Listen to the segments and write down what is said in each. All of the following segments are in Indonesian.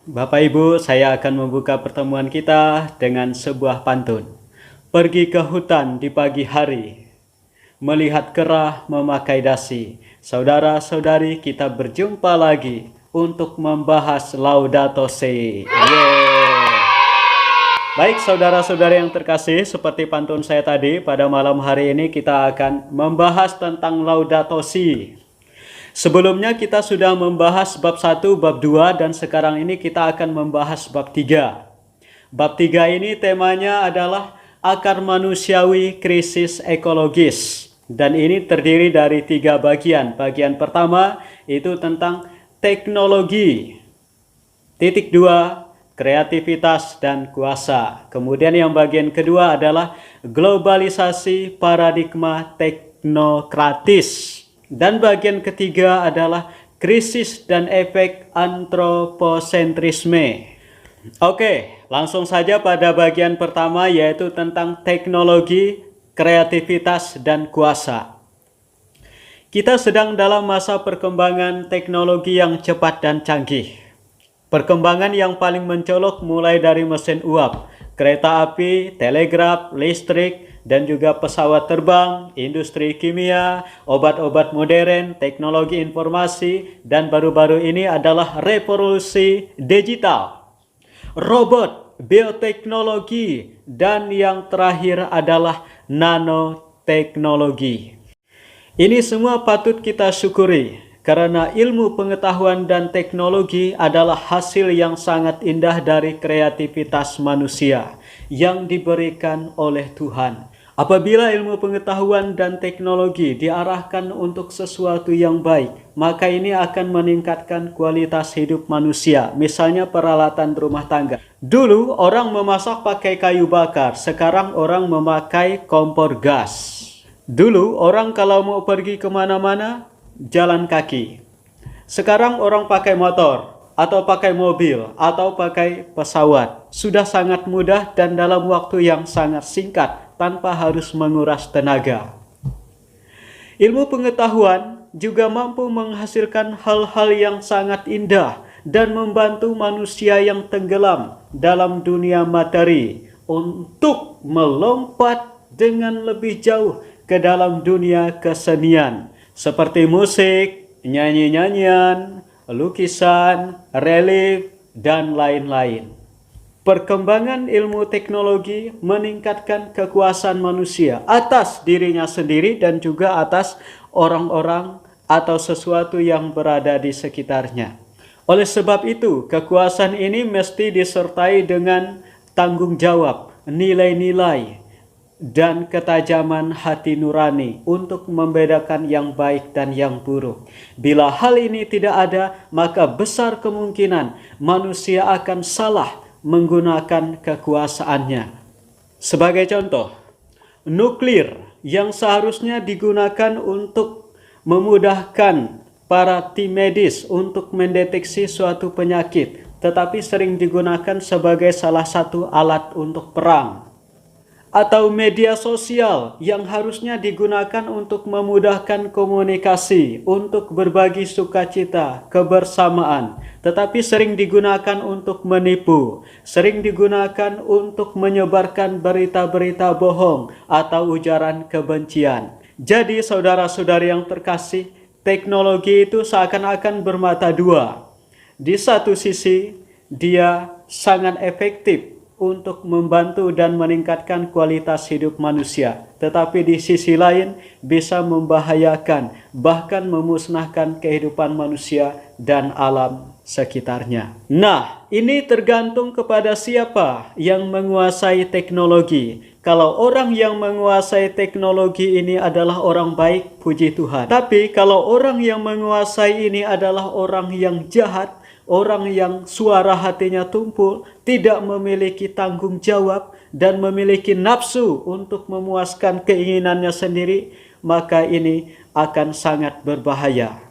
Bapak Ibu, saya akan membuka pertemuan kita dengan sebuah pantun. Pergi ke hutan di pagi hari, melihat kera memakai dasi. Saudara-saudari, kita berjumpa lagi untuk membahas Laudato Si. Baik saudara-saudari yang terkasih, seperti pantun saya tadi, pada malam hari ini kita akan membahas tentang Laudato Si. Sebelumnya kita sudah membahas bab 1, bab 2, dan sekarang ini kita akan membahas bab 3. Bab 3 ini temanya adalah akar manusiawi krisis ekologis. Dan ini terdiri dari 3 bagian. Bagian pertama itu tentang teknologi. Titik 2, kreativitas dan kuasa. Kemudian yang bagian kedua adalah globalisasi paradigma teknokratis. Dan bagian ketiga adalah krisis dan efek antroposentrisme. Oke, langsung saja pada bagian pertama yaitu tentang teknologi, kreativitas, dan kuasa. Kita sedang dalam masa perkembangan teknologi yang cepat dan canggih. Perkembangan yang paling mencolok mulai dari mesin uap, kereta api, telegraf, listrik, dan juga pesawat terbang, industri kimia, obat-obat modern, teknologi informasi, dan baru-baru ini adalah revolusi digital, robot, bioteknologi, dan yang terakhir adalah nanoteknologi. Ini semua patut kita syukuri, karena ilmu pengetahuan dan teknologi adalah hasil yang sangat indah dari kreativitas manusia yang diberikan oleh Tuhan. Apabila ilmu pengetahuan dan teknologi diarahkan untuk sesuatu yang baik, maka ini akan meningkatkan kualitas hidup manusia. Misalnya peralatan rumah tangga. Dulu orang memasak pakai kayu bakar, sekarang orang memakai kompor gas. Dulu orang kalau mau pergi kemana-mana, jalan kaki. Sekarang orang pakai motor, atau pakai mobil, atau pakai pesawat. Sudah sangat mudah dan dalam waktu yang sangat singkat, tanpa harus menguras tenaga. Ilmu pengetahuan juga mampu menghasilkan hal-hal yang sangat indah dan membantu manusia yang tenggelam dalam dunia materi untuk melompat dengan lebih jauh ke dalam dunia kesenian seperti musik, nyanyi-nyanyian, lukisan, relief, dan lain-lain. Perkembangan ilmu teknologi meningkatkan kekuasaan manusia atas dirinya sendiri dan juga atas orang-orang atau sesuatu yang berada di sekitarnya. Oleh sebab itu, kekuasaan ini mesti disertai dengan tanggung jawab, nilai-nilai, dan ketajaman hati nurani untuk membedakan yang baik dan yang buruk. Bila hal ini tidak ada, maka besar kemungkinan manusia akan salah menggunakan kekuasaannya. Sebagai contoh, nuklir yang seharusnya digunakan untuk memudahkan para tim medis untuk mendeteksi suatu penyakit, tetapi sering digunakan sebagai salah satu alat untuk perang. Atau media sosial yang harusnya digunakan untuk memudahkan komunikasi, untuk berbagi sukacita, kebersamaan, tetapi sering digunakan untuk menipu, sering digunakan untuk menyebarkan berita-berita bohong atau ujaran kebencian. Jadi saudara-saudari yang terkasih, teknologi itu seakan-akan bermata dua. Di satu sisi, dia sangat efektif untuk membantu dan meningkatkan kualitas hidup manusia. Tetapi di sisi lain bisa membahayakan, bahkan memusnahkan kehidupan manusia dan alam sekitarnya. Nah, ini tergantung kepada siapa yang menguasai teknologi. Kalau orang yang menguasai teknologi ini adalah orang baik, puji Tuhan. Tapi kalau orang yang menguasai ini adalah orang yang jahat, orang yang suara hatinya tumpul, tidak memiliki tanggung jawab, dan memiliki nafsu untuk memuaskan keinginannya sendiri, maka ini akan sangat berbahaya.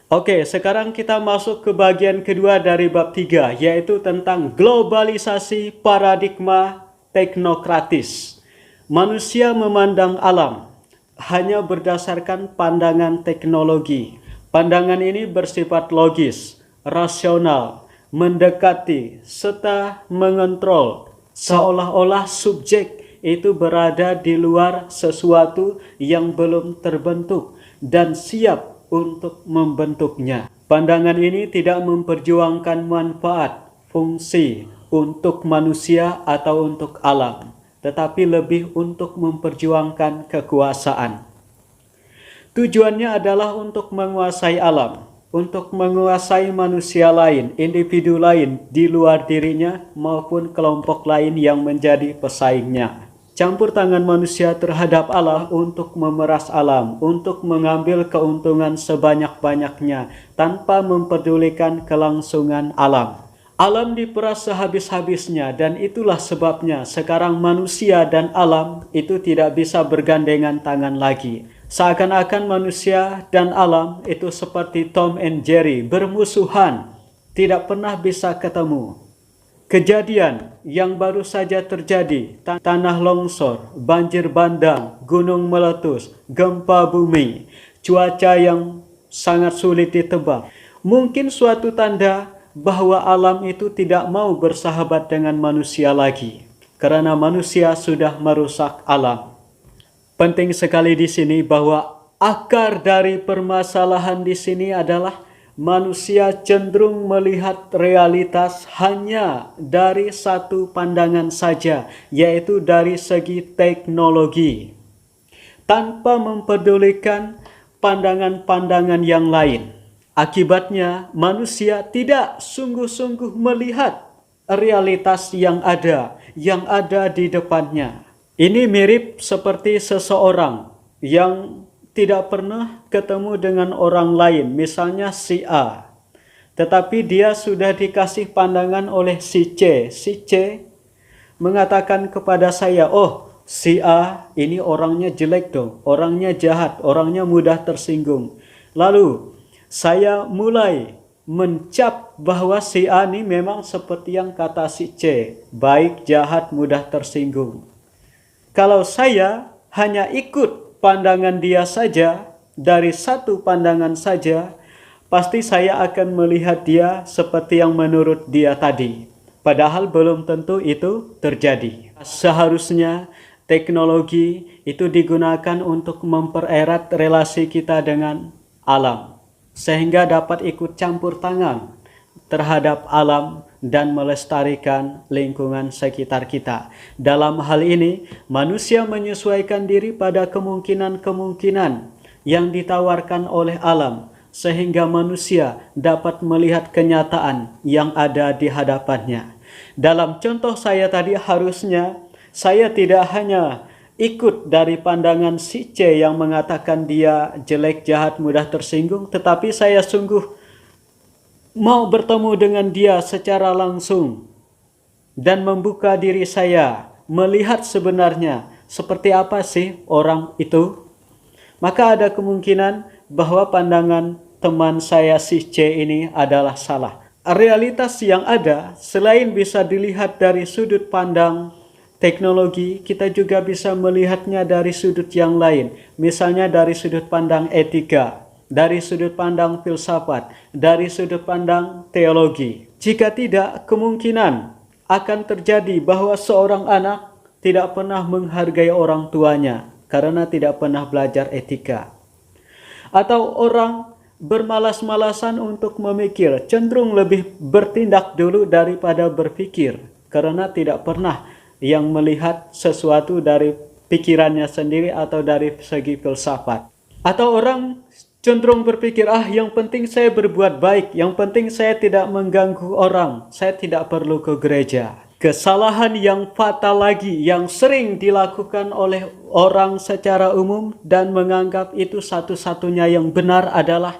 Oke, sekarang kita masuk ke bagian kedua dari bab 3, yaitu tentang globalisasi paradigma teknokratis. Manusia memandang alam hanya berdasarkan pandangan teknologi. Pandangan ini bersifat logis, rasional, mendekati, serta mengontrol, seolah-olah subjek itu berada di luar sesuatu yang belum terbentuk dan siap untuk membentuknya. Pandangan ini tidak memperjuangkan manfaat, fungsi untuk manusia atau untuk alam, tetapi lebih untuk memperjuangkan kekuasaan. Tujuannya adalah untuk menguasai alam, untuk menguasai manusia lain, individu lain di luar dirinya maupun kelompok lain yang menjadi pesaingnya. Campur tangan manusia terhadap alam untuk memeras alam, untuk mengambil keuntungan sebanyak-banyaknya tanpa memperdulikan kelangsungan alam. Alam diperas sehabis-habisnya, dan itulah sebabnya sekarang manusia dan alam itu tidak bisa bergandengan tangan lagi. Seakan-akan manusia dan alam itu seperti Tom and Jerry, bermusuhan, tidak pernah bisa ketemu. Kejadian yang baru saja terjadi, tanah longsor, banjir bandang, gunung meletus, gempa bumi, cuaca yang sangat sulit ditebak, mungkin suatu tanda bahwa alam itu tidak mau bersahabat dengan manusia lagi, karena manusia sudah merusak alam. Penting sekali di sini bahwa akar dari permasalahan di sini adalah manusia cenderung melihat realitas hanya dari satu pandangan saja, yaitu dari segi teknologi, tanpa mempedulikan pandangan-pandangan yang lain. Akibatnya, manusia tidak sungguh-sungguh melihat realitas yang ada di depannya. Ini mirip seperti seseorang yang tidak pernah ketemu dengan orang lain, misalnya si A. Tetapi dia sudah dikasih pandangan oleh si C. Si C mengatakan kepada saya, oh si A ini orangnya jelek dong, orangnya jahat, orangnya mudah tersinggung. Lalu saya mulai mencap bahwa si A ini memang seperti yang kata si C, baik, jahat, mudah tersinggung. Kalau saya hanya ikut pandangan dia saja, dari satu pandangan saja, pasti saya akan melihat dia seperti yang menurut dia tadi. Padahal belum tentu itu terjadi. Seharusnya teknologi itu digunakan untuk mempererat relasi kita dengan alam, sehingga dapat ikut campur tangan terhadap alam dan melestarikan lingkungan sekitar kita. Dalam hal ini, manusia menyesuaikan diri pada kemungkinan-kemungkinan yang ditawarkan oleh alam, sehingga manusia dapat melihat kenyataan yang ada di hadapannya. Dalam contoh saya tadi, harusnya saya tidak hanya ikut dari pandangan si C yang mengatakan dia jelek, jahat, mudah tersinggung, tetapi saya sungguh mau bertemu dengan dia secara langsung dan membuka diri saya, melihat sebenarnya seperti apa sih orang itu. Maka ada kemungkinan bahwa pandangan teman saya si C ini adalah salah. Realitas yang ada selain bisa dilihat dari sudut pandang teknologi, kita juga bisa melihatnya dari sudut yang lain. Misalnya dari sudut pandang etika, dari sudut pandang filsafat, dari sudut pandang teologi. Jika tidak, kemungkinan akan terjadi bahwa seorang anak tidak pernah menghargai orang tuanya karena tidak pernah belajar etika. Atau orang bermalas-malasan untuk memikir, cenderung lebih bertindak dulu daripada berpikir karena tidak pernah yang melihat sesuatu dari pikirannya sendiri atau dari segi filsafat. Atau orang cenderung berpikir, yang penting saya berbuat baik, yang penting saya tidak mengganggu orang, saya tidak perlu ke gereja. Kesalahan yang fatal lagi yang sering dilakukan oleh orang secara umum dan menganggap itu satu-satunya yang benar adalah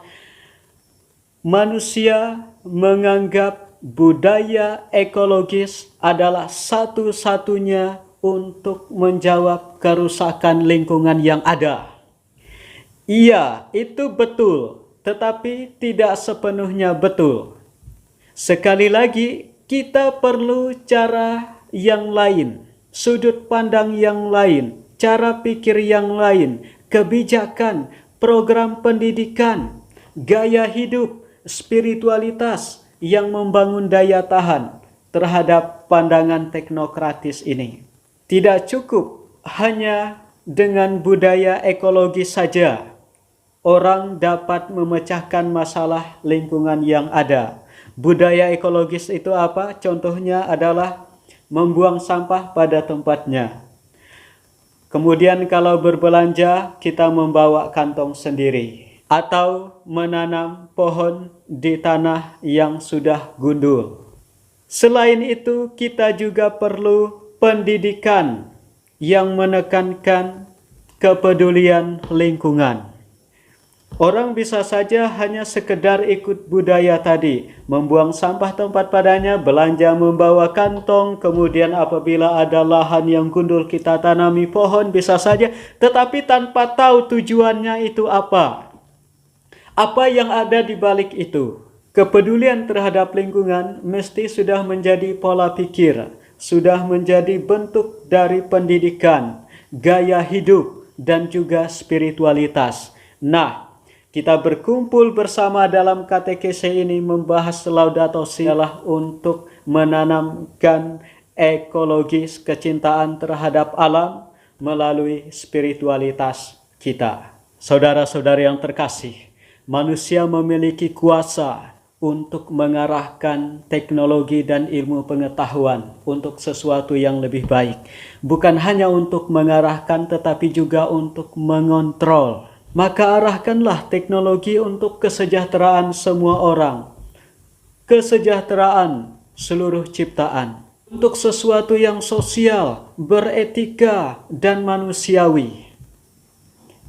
manusia menganggap budaya ekologis adalah satu-satunya untuk menjawab kerusakan lingkungan yang ada. Iya, itu betul, tetapi tidak sepenuhnya betul. Sekali lagi, kita perlu cara yang lain, sudut pandang yang lain, cara pikir yang lain, kebijakan, program pendidikan, gaya hidup, spiritualitas yang membangun daya tahan terhadap pandangan teknokratis ini. Tidak cukup hanya dengan budaya ekologi saja orang dapat memecahkan masalah lingkungan yang ada. Budaya ekologis itu apa? Contohnya adalah membuang sampah pada tempatnya. Kemudian kalau berbelanja, kita membawa kantong sendiri. Atau menanam pohon di tanah yang sudah gundul. Selain itu, kita juga perlu pendidikan yang menekankan kepedulian lingkungan. Orang bisa saja hanya sekedar ikut budaya tadi, membuang sampah tempat padanya, belanja membawa kantong, kemudian apabila ada lahan yang gundul kita tanami pohon bisa saja, tetapi tanpa tahu tujuannya itu apa. Apa yang ada di balik itu? Kepedulian terhadap lingkungan mesti sudah menjadi pola pikir, sudah menjadi bentuk dari pendidikan, gaya hidup, dan juga spiritualitas. Nah, kita berkumpul bersama dalam katekese ini membahas Laudato Si adalah untuk menanamkan ekologis kecintaan terhadap alam melalui spiritualitas kita. Saudara-saudari yang terkasih, manusia memiliki kuasa untuk mengarahkan teknologi dan ilmu pengetahuan untuk sesuatu yang lebih baik. Bukan hanya untuk mengarahkan tetapi juga untuk mengontrol. Maka arahkanlah teknologi untuk kesejahteraan semua orang, kesejahteraan seluruh ciptaan, untuk sesuatu yang sosial, beretika, dan manusiawi.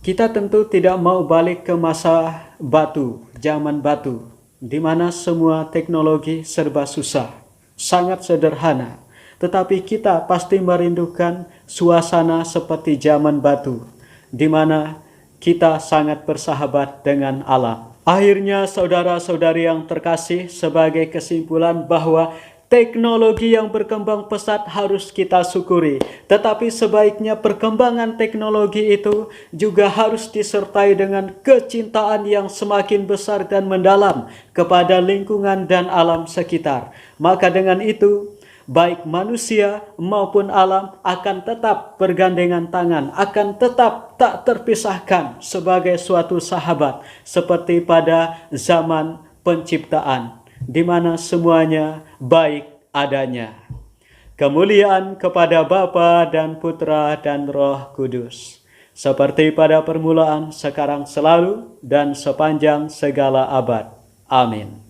Kita tentu tidak mau balik ke masa batu, zaman batu, di mana semua teknologi serba susah, sangat sederhana. Tetapi kita pasti merindukan suasana seperti zaman batu, di mana kita sangat bersahabat dengan alam. Akhirnya saudara-saudari yang terkasih, sebagai kesimpulan bahwa teknologi yang berkembang pesat harus kita syukuri. Tetapi sebaiknya perkembangan teknologi itu juga harus disertai dengan kecintaan yang semakin besar dan mendalam kepada lingkungan dan alam sekitar. Maka dengan itu, baik manusia maupun alam akan tetap bergandengan tangan, akan tetap tak terpisahkan sebagai suatu sahabat seperti pada zaman penciptaan, di mana semuanya baik adanya. Kemuliaan kepada Bapa dan Putra dan Roh Kudus, seperti pada permulaan, sekarang, selalu, dan sepanjang segala abad. Amin.